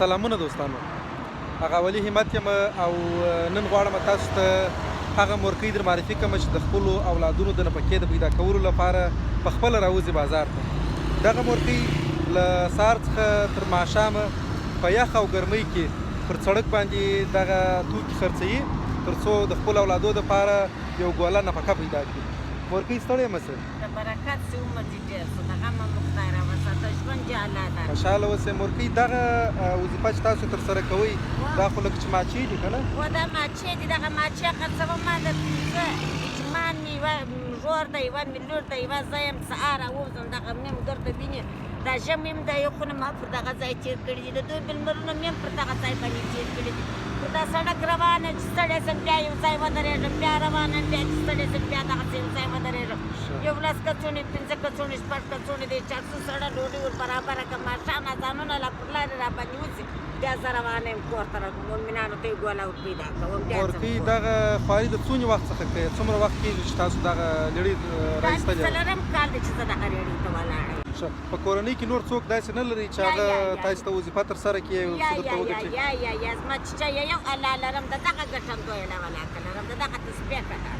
سلامونه دوستانو، هغه ولي همت یم او نن غواړم تاسو ته هغه مورکۍ در معرفي کړم چې د خپلو اولادونو د نفقې د پیدا کولو لپاره په خپله راوځي بازار ته. دغه مورکۍ له سهار څخه تر ماښامه په یخ او ګرمۍ کې پر سړک باندې دغه توکي خرڅوي تر څو د خپلو اولادو دپاره یو ګوله نفقه پیدا کړي. مورکۍ ستړی مه سئ، د برکت سي عمر دې ډېر سه، د غم هم خدای راوساته، ژوند دې الله ده. خوشحاله اوسئ. مورکۍ دغه وظیفه چې تاسو ترسره کوئ دا خو لکه چې ماچۍ دي که نه؟ و دا ماچۍ دي، دغه ماچۍ خرڅوم ما د پنځه یجمان مې یوه ورور ده، یوه مې لور ده، یوه زه یم سهار راووځم دغه مې هم ګرده وینې دا ژمی هم دا یو خونه ما پر دغه ځای تېر کړي دي، د دوی بلمرونه مې هم پر دغه ځای باندې تېر کړي دي. پر دا سړک روانه چې ستړی شم بیا یو ځای ودرېږم، بیا روانه بیا چې ستړی شم بیا دغسې یو ځای ودرېږم. 11 کڅوڼې 15 کڅوڼې 6 کڅوڼې د 400 سړه ډوډۍ ور برابره کړم، ماښام اذانونه لا پر لارې راباندې وځي، بیا زه روانه یم کور ته مؤمنانو ته یې ګوله ور پیدا کوم. مورکۍ دغه خواري د څونې وخت څخه کوئ؟ څومره وخت کېږي چې تاسو دغه لړۍ راایستلې؟ دا 4م کال دی چې زه دغه رېړۍ ته ولاړه یم. په کورنۍ کې نور څوک داسې نه لري چې هغه تاسو ته وظیفه ترسره کړي او څه درته وګټي؟ یا زما چیچی یو الله لرم، د دغه ګټندویه له ولاکه لرم، د دغه تسبیح کډه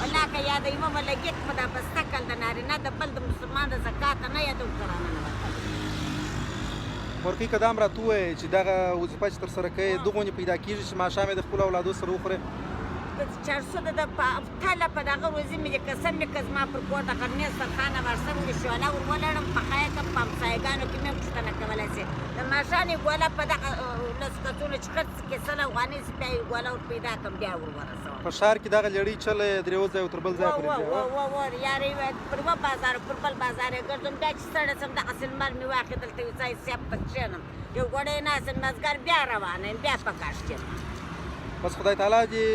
ولاکه یادومه ولګېت مو دا بسته کل د نارینه د بل د مسلمان د زکات نه یادوم کرانه نه ورکوي. مورکۍ که دا هم راته ووایې چې دغه وظیفه چې ترسره کوئ دغونې پیدا کېږي چې ماښام یې د خپلو اولادو سره وخورئ؟ 400 د تله په دغه ورځې مې د قسم مې که زما پر کور د غرمې سرخانه ورسره شوله ور ولړم پخه یې کړم، په همسایګانو کې مې هم پوښتنه کولی شي. د ماښام یې ګوله په دغه 10 کڅوڼو چې خرڅ کړې 100 افغانۍ شي بیا یې ګوله ور پیدا کړم، بیا ور ورسوم. په ښار کې دغه لړۍ چله در یوه ځای تر بل ځای پورې ځي؟ یارې پر یوه بازار پر بل بازار یې ګرځم، بیا چې ستړی شم دغسې لمر مې واخلي دلته یو ځای سیاب ته کښېنم، یو ګوډی ناست یم مازدیګر بیا روانه یم، بیا په کاش یم. بس خدای تعالی دې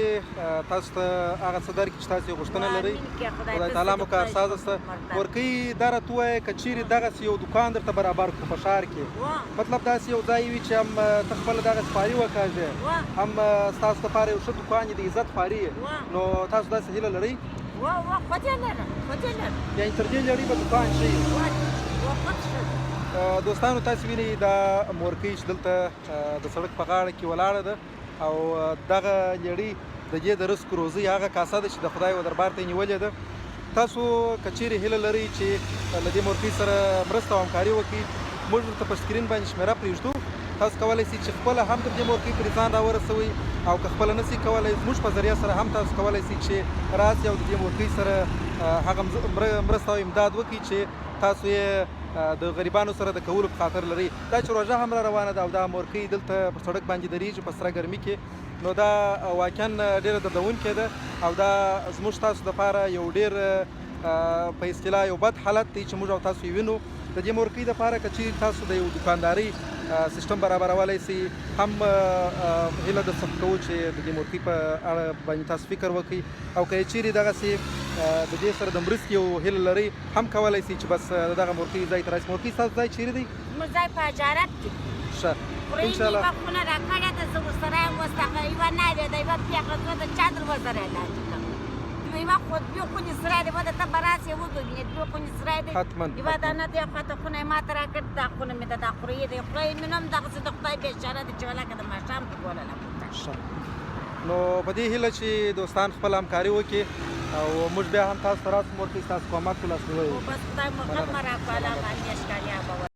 تاسو ته هغه څه درکړي چې تاسو یې غوښتنه لرئ. خدای تعالی مو کارسازه سته. مورکۍ دا راته ووایه که چیرې دغسې یو دوکان درته برابر کړو په ښار کې، مطلب داسې یو ځای وي چې هم ته خپله دغسې خواري وکاږې، هم ستاسو دپاره یو ښه دوکان یې د عزت خواري یې، نو تاسو داسې هیله لرئ؟ خود یې لرم، خود یې لرم. یعنې تر دې لړۍ به دوکان شي. دوستانو تاسو وینئ دا مورکۍ چې دلته د سړک په غاړه کې ولاړه ده او دغه لړۍ د دې د رزق روزۍ هغه کاسه ده چې د خدای و دربار ته یې نیولې ده. تاسو که چیرې هیله لرئ چې له دې مورکۍ سره مرسته او همکاري وکړئ، موږ درته په سکرین باندې شمېره پرېږدو، تاسو کولی شئ چې خپله هم تر دې مورکۍ پورې ځان راورسوئ او که خپله نه شئ کولی زموږ په ذریعه سره هم تاسو کولی شئ چې راسئ او د دې مورکۍ سره هغه مرسته او امداد وکړئ چې تاسو یې د غریبانو سره د کولو په خاطر لري. دا چې روژه هم را روانه ده او دا مورکۍ دلته په سړک باندې درېږي په سره ګرمي کې، نو دا واقعا ډېره دردونکې ده او دا زموږ تاسو دپاره یو ډېر په اصطلاح یو بد حالت دی چې موږ او تاسو یې وینو. د دې مورکۍ دپاره که چیرې تاسو د یو دوکاندارۍ سیستم برابرولی سئ، هم هیله درڅخه کوو چې د دې مورکۍ په اړه باندې تاسو فکر وکړئ، او که یې چیرې دغسې د دې سره د مرستې یو هیله لرئ هم کولی شئ چې بس دغه مورکۍ ځای ته راشئ. مورکۍ ستاسو ځای چیرې دی؟ زموږ ځای په اجارت کې ښه انشاءالله. یوه خونه را کړې ده، زه ورسره یم، اوس دغه یوه ناوې ده، یوه پېغله زړه ده، چادر وزره یې لاندې کړم، یوه دوې خونې سرای دی، به درته به راسې وګورې، دوې خونې سرای دی، یوه دانه دې خواته خونه یې ما ته را کړې، دا خونه مې ده، دا خورۍ دی، خورۍ مې نه هم دغسې د خدای بېچاره دی چې ولکه د ماښام په ګوله لا پورته. نو په دې هیله چې دوستان خپله همکاري وکړي او موږ بیا هم تاسو ته راسو، مورکۍ ستاسو کومک کو لاسنیوی بس خدای مو ختمه را کړه، الله باندې اشکالیا به